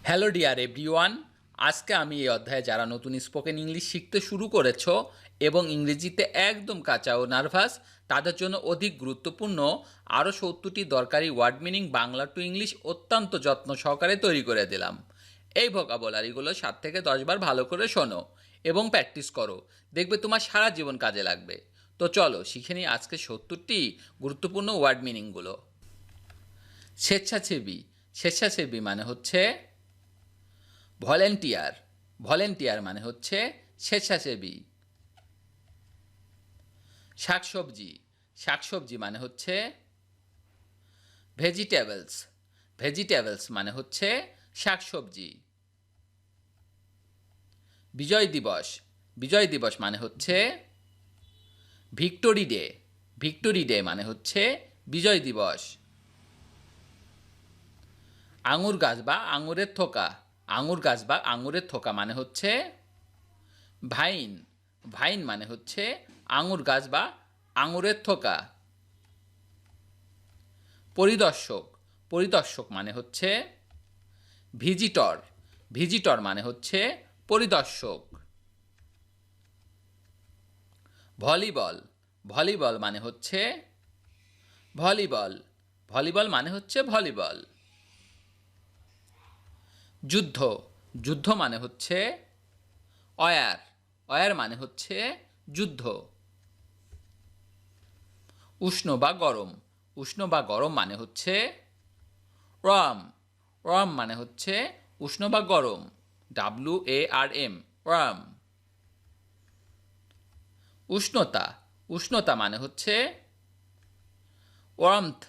Hello dear everyone, আজকে আমি এই অধ্যায়ে যারা নতুন স্পোকেন ইংলিশ শিখতে শুরু করেছো এবং ইংরেজিতে একদম কাঁচা ও নার্ভাস তাদের জন্য অধিক গুরুত্বপূর্ণ আরও 70টি দরকারি word meaning Bangla to English অত্যন্ত যত্ন সহকারে তৈরি করে দিলাম। এই ভোকাবুলারিগুলো 7 থেকে 10 বার ভালো করে শোনো এবং প্র্যাকটিস করো, দেখবে তোমার সারা জীবন কাজে লাগবে। তো চলো শিখে নিই আজকে 70টি গুরুত্বপূর্ণ ওয়ার্ড মিনিংগুলো। স্বেচ্ছাসেবী। স্বেচ্ছাসেবী মানে হচ্ছে ভলেন্টিয়ার। ভলেন্টিয়ার মানে হচ্ছে স্বেচ্ছাসেবী। শাকসবজি। শাকসবজি মানে হচ্ছে ভেজিটেবলস। ভেজিটেবলস মানে হচ্ছে শাকসবজি। বিজয় দিবস। বিজয় দিবস মানে হচ্ছে ভিক্টোরি ডে। ভিক্টোরি ডে মানে হচ্ছে বিজয় দিবস। আঙুর গাছ বা আঙুরের থোকা। আঙুর গাছ বা আঙুরের থোকা মানে হচ্ছে ভাইন। ভাইন মানে হচ্ছে আঙুর গাছ বা আঙুরের থোকা। পরিদর্শক। পরিদর্শক মানে হচ্ছে ভিজিটর। ভিজিটর মানে হচ্ছে পরিদর্শক। ভলিবল। ভলিবল মানে হচ্ছে ভলিবল। ভলিবল মানে হচ্ছে ভলিবল। যুদ্ধ। যুদ্ধ মানে হচ্ছে অয়ার। অয়ার মানে হচ্ছে যুদ্ধ। উষ্ণ বা গরম। উষ্ণ বা গরম মানে হচ্ছে ওয়ার্ম। ওয়ার্ম মানে হচ্ছে উষ্ণ বা গরম। WARM, warm. উষ্ণতা। উষ্ণতা মানে হচ্ছে ওয়ার্মথ।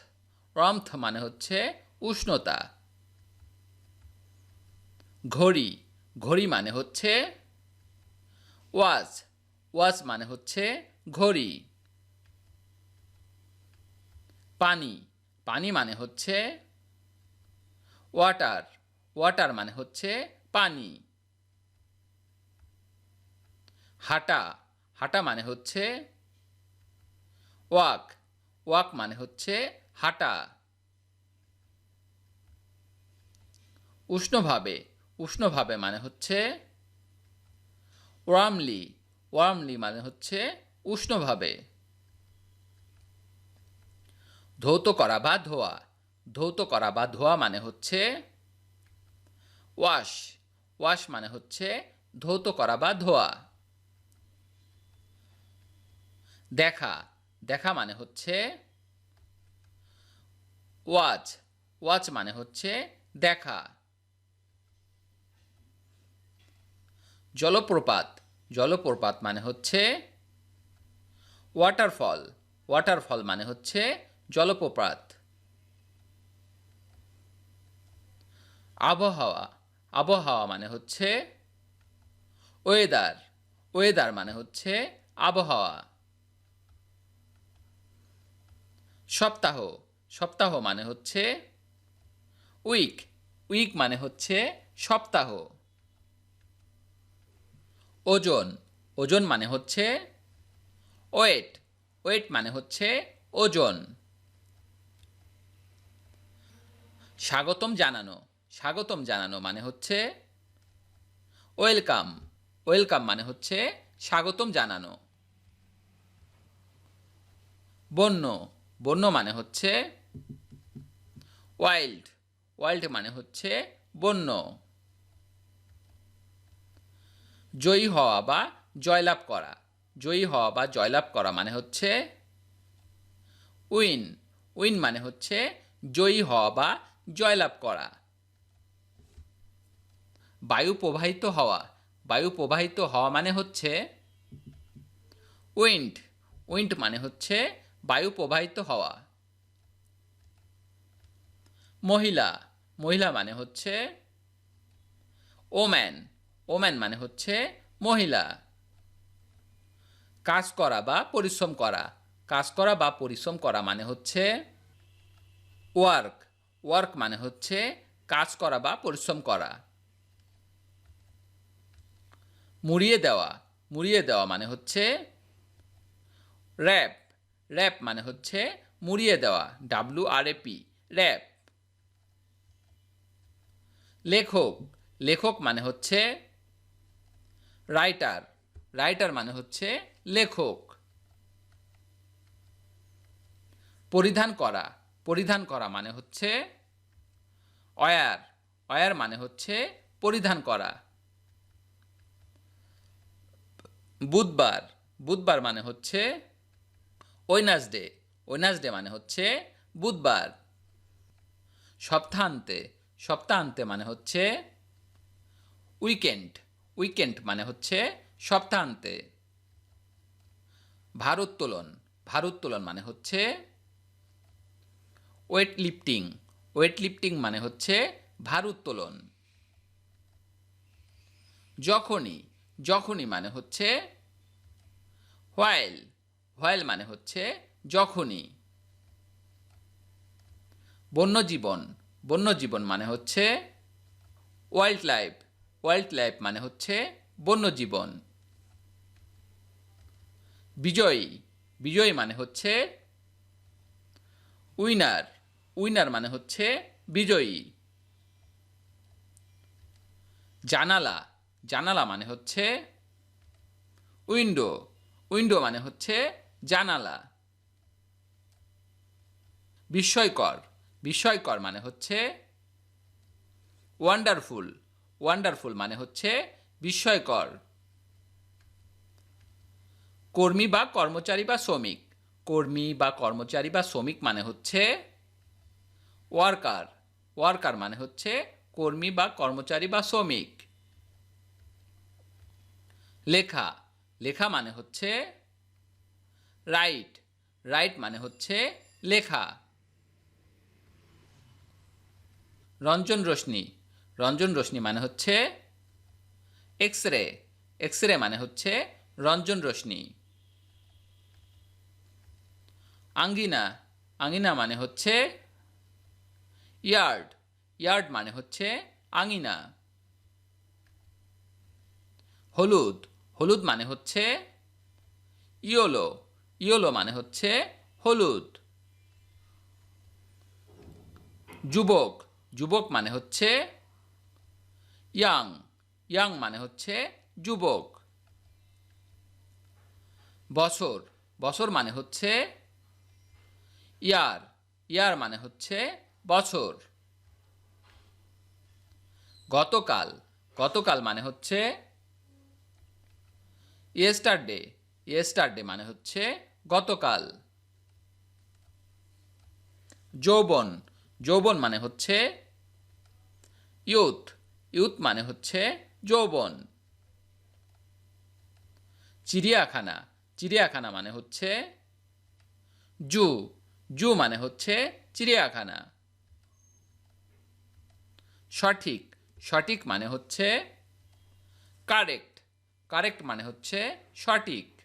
ওয়ার্মথ মানে হচ্ছে উষ্ণতা। ঘড়ি। ঘড়ি মানে হচ্ছে ওয়াচ। ওয়াচ মানে হচ্ছে ঘড়ি। পানি। পানি মানে হচ্ছে ওয়াটার। ওয়াটার মানে হচ্ছে পানি। হাঁটা। হাঁটা মানে হচ্ছে ওয়াক। ওয়াক মানে হচ্ছে হাঁটা। উষ্ণভাবে। উষ্ণভাবে মানে হচ্ছে ওয়ার্মলি। ওয়ার্মলি মানে হচ্ছে উষ্ণভাবে। ধৌত করা বা ধোয়া। ধৌত করা বা ধোয়া মানে হচ্ছে ওয়াশ। ওয়াশ মানে হচ্ছে ধৌত করা বা ধোয়া। দেখা। দেখা মানে হচ্ছে ওয়াচ। ওয়াচ মানে হচ্ছে দেখা। জলপ্রপাত। জলপ্রপাত মানে হচ্ছে ওয়াটারফল। ওয়াটারফল মানে হচ্ছে জলপ্রপাত। আবহাওয়া। আবহাওয়া মানে হচ্ছে ওয়েদার। ওয়েদার মানে হচ্ছে আবহাওয়া। সপ্তাহ। সপ্তাহ মানে হচ্ছে উইক। উইক মানে হচ্ছে সপ্তাহ। ওজন। ওজন মানে হচ্ছে ওয়েট। ওয়েট মানে হচ্ছে ওজন। স্বাগতম জানানো। স্বাগতম জানানো মানে হচ্ছে ওয়েলকাম। ওয়েলকাম মানে হচ্ছে স্বাগতম জানানো। বন্য। বন্য মানে হচ্ছে ওয়াইল্ড। ওয়াইল্ড মানে হচ্ছে বন্য। জয়ী হওয়া বা জয়লাভ করা। জয়ী হওয়া বা জয়লাভ করা মানে হচ্ছে উইন। উইন মানে হচ্ছে জয়ী হওয়া বা জয়লাভ করা। বায়ু প্রবাহিত হওয়া। বায়ু প্রবাহিত হওয়া মানে হচ্ছে উইন্ড। উইন্ড মানে হচ্ছে বায়ু প্রবাহিত হওয়া। মহিলা। মহিলা মানে হচ্ছে ওম্যান। ওম্যান মানে হচ্ছে মহিলা। কাজ করা বা পরিশ্রম করা। কাজ করা বা পরিশ্রম করা মানে হচ্ছে ওয়ার্ক। ওয়ার্ক মানে হচ্ছে কাজ করা বা পরিশ্রম করা। মুড়িয়ে দেওয়া। মুড়িয়ে দেওয়া মানে হচ্ছে র্যাপ। র্যাপ মানে হচ্ছে মুড়িয়ে দেওয়া। WRAP, wrap. লেখক, লেখক মানে হচ্ছে রাইটার, রাইটার মানে হচ্ছে লেখক। পরিধান করা, পরিধান করা মানে হচ্ছে ওয়্যার, ওয়্যার মানে হচ্ছে পরিধান করা। বুধবার, বুধবার মানে হচ্ছে ওয়েডনেসডে, ওয়েডনেসডে মানে হচ্ছে বুধবার। সপ্তাহান্তে, সপ্তাহান্তে মানে হচ্ছে উইকেন্ড, উইকেন্ড মানে হচ্ছে সপ্তাহান্তে। ভারোত্তোলন, ভারোত্তোলন মানে হচ্ছে ওয়েট লিফটিং, ওয়েট লিফটিং মানে হচ্ছে ভারোত্তোলন। যখনই, যখনই মানে হচ্ছে হোয়াইল, হোয়াইল মানে হচ্ছে যখনই। বন্যজীবন, বন্যজীবন মানে হচ্ছে ওয়াইল্ড লাইফ, ওয়াইল্ড লাইফ মানে হচ্ছে বন্যজীবন। বিজয়ী, বিজয়ী মানে হচ্ছে উইনার, উইনার মানে হচ্ছে বিজয়ী। জানালা, জানালা মানে হচ্ছে উইন্ডো, উইন্ডো মানে হচ্ছে জানালা। বিস্ময়কর, বিস্ময়কর মানে হচ্ছে ওয়ান্ডারফুল, ওয়ান্ডারফুল মানে হচ্ছে বিস্ময়কর। কর্মী বা কর্মচারী বা শ্রমিক, কর্মী বা কর্মচারী বা শ্রমিক মানে হচ্ছে ওয়ার্কার, ওয়ার্কার মানে হচ্ছে কর্মী বা কর্মচারী বা শ্রমিক। লেখা, লেখা মানে হচ্ছে রাইট, রাইট মানে হচ্ছে লেখা। রঞ্জন রশ্মি, রঞ্জন রশ্মি মানে হচ্ছে এক্স রে, এক্স রে মানে হচ্ছে রঞ্জন রশ্মি। আঙ্গিনা, আঙ্গিনা মানে হচ্ছে ইয়ার্ড, ইয়ার্ড মানে হচ্ছে আঙিনা। হলুদ, হলুদ মানে হচ্ছে ইয়োলো, ইয়োলো মানে হচ্ছে হলুদ। যুবক, যুবক মানে হচ্ছে ইয়াং, ইয়াং মানে হচ্ছে যুবক। বছর, বছর মানে হচ্ছে ইয়ার, ইয়ার মানে হচ্ছে বছর। গতকাল, গতকাল মানে হচ্ছে ইয়েস্টারডে, ইয়েস্টারডে মানে হচ্ছে গতকাল। যৌবন, যৌবন মানে হচ্ছে ইয়ুথ, ইয়ুথ মানে হচ্ছে যৌবন। চিড়িয়াখানা, চিড়িয়াখানা মানে হচ্ছে জু, জু মানে হচ্ছে চিড়িয়াখানা। সঠিক, সঠিক মানে হচ্ছে কারেক্ট, কারেক্ট মানে হচ্ছে সঠিক।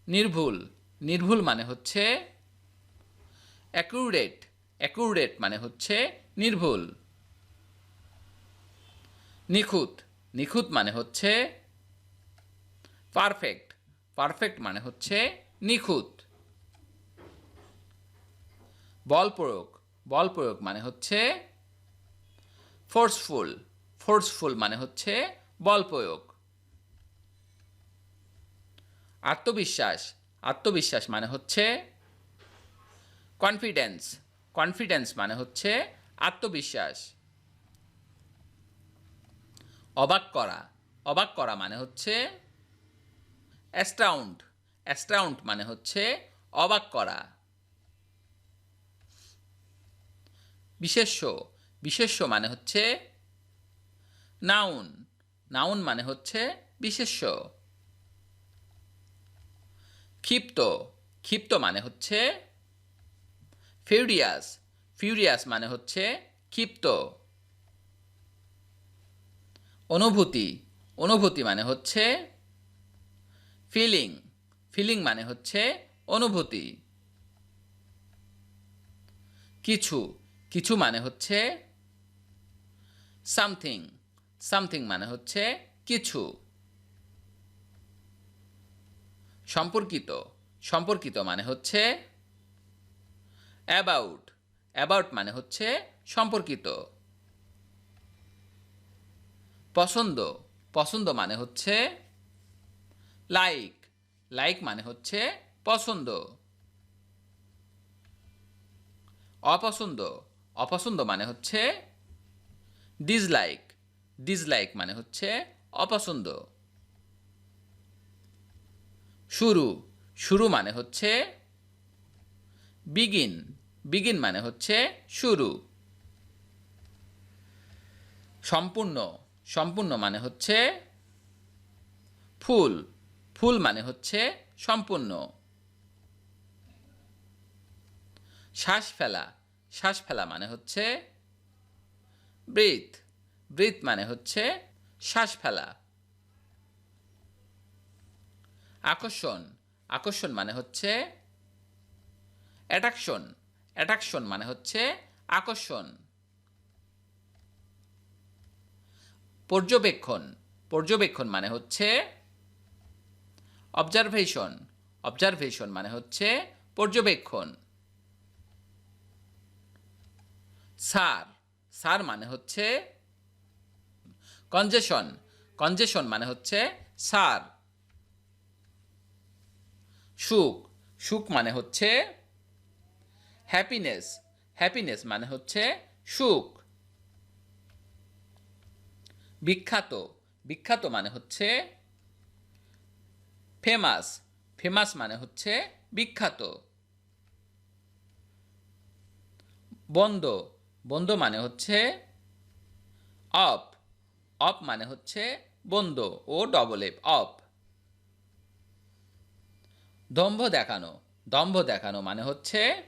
নির্ভুল, নির্ভুল মানে হচ্ছে অ্যাকুরেট, অ্যাকুরেট মানে হচ্ছে নির্ভুল। নিখুঁত, নিখুঁত মানে হচ্ছে পারফেক্ট, পারফেক্ট মানে হচ্ছে নিখুঁত। বল প্রয়োগ, বল প্রয়োগ মানে হচ্ছে ফোর্সফুল, ফোর্সফুল মানে হচ্ছে বল প্রয়োগ। আত্মবিশ্বাস, আত্মবিশ্বাস মানে হচ্ছে কনফিডেন্স, কনফিডেন্স মানে হচ্ছে আত্মবিশ্বাস। অবাক করা, অবাক করা মানে হচ্ছে অ্যাস্টাউন্ড, অ্যাস্টাউন্ড মানে হচ্ছে অবাক করা। বিশেষ্য, বিশেষ্য মানে হচ্ছে নাউন, নাউন মানে হচ্ছে বিশেষ্য। ক্ষিপ্ত, ক্ষিপ্ত মানে হচ্ছে ফিউরিয়াস, ফিউরিয়াস মানে হচ্ছে ক্ষিপ্ত। অনুভূতি, অনুভূতি মানে হচ্ছে ফিলিং, ফিলিং মানে হচ্ছে অনুভূতি। কিছু, কিছু মানে হচ্ছে সামথিং, সামথিং মানে হচ্ছে কিছু। সম্পর্কিত, সম্পর্কিত মানে হচ্ছে অ্যাবাউট, অ্যাবাউট মানে হচ্ছে সম্পর্কিত। পছন্দ, পছন্দ মানে হচ্ছে লাইক, লাইক মানে হচ্ছে পছন্দ। অপছন্দ, অপছন্দ মানে হচ্ছে ডিসলাইক, ডিসলাইক মানে হচ্ছে অপছন্দ। শুরু, শুরু মানে হচ্ছে বিগিন, বিগিন মানে হচ্ছে শুরু। সম্পূর্ণ, সম্পূর্ণ মানে হচ্ছে ফুল, ফুল মানে হচ্ছে সম্পূর্ণ। শ্বাস ফেলা, শ্বাস ফেলা মানে হচ্ছে ব্রিথ, ব্রিথ মানে হচ্ছে শ্বাস ফেলা। আকর্ষণ, আকর্ষণ মানে হচ্ছে অ্যাট্রাকশন, অ্যাট্রাকশন মানে হচ্ছে আকর্ষণ। পর্যবেক্ষণ, পর্যবেক্ষণ মানে হচ্ছে অবজারভেশন, অবজারভেশন মানে হচ্ছে পর্যবেক্ষণ। স্যার, স্যার মানে হচ্ছে কনজেশন, কনজেশন মানে হচ্ছে স্যার। সুখ, সুখ মানে হচ্ছে হ্যাপিনেস, হ্যাপিনেস মানে হচ্ছে সুখ। বিখ্যাত, বিখ্যাত মানে হচ্ছে ফেমাস, ফেমাস মানে হচ্ছে বিখ্যাত। বন্ধ, বন্ধ মানে হচ্ছে অফ, অফ মানে হচ্ছে বন্ধ ও ডবল এফ, অফ। দম্ভ দেখানো, দম্ভ দেখানো মানে হচ্ছে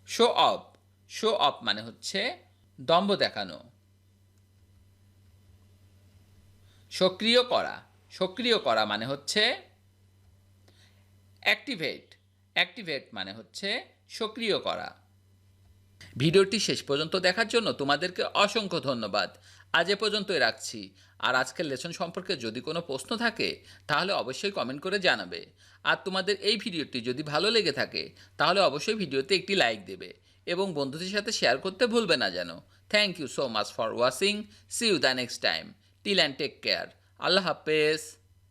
শো অফ, শো অফ মানে হচ্ছে দম্ভ দেখানো। সক্রিয় করা, সক্রিয় করা মানে হচ্ছে অ্যাক্টিভেট, অ্যাক্টিভেট মানে হচ্ছে সক্রিয় করা। ভিডিওটি শেষ পর্যন্ত দেখার জন্য তোমাদেরকে অসংখ্য ধন্যবাদ। আজ এ পর্যন্তই রাখছি। আর আজকের লেসন সম্পর্কে যদি কোনো প্রশ্ন থাকে তাহলে অবশ্যই কমেন্ট করে জানাবে। আর তোমাদের এই ভিডিওটি যদি ভালো লেগে থাকে তাহলে অবশ্যই ভিডিওতে একটি লাইক দেবে এবং বন্ধুদের সাথে শেয়ার করতে ভুলবে না যেন। Thank you so much for watching. See you the next time. Till and take care. আল্লাহ হাফেজ।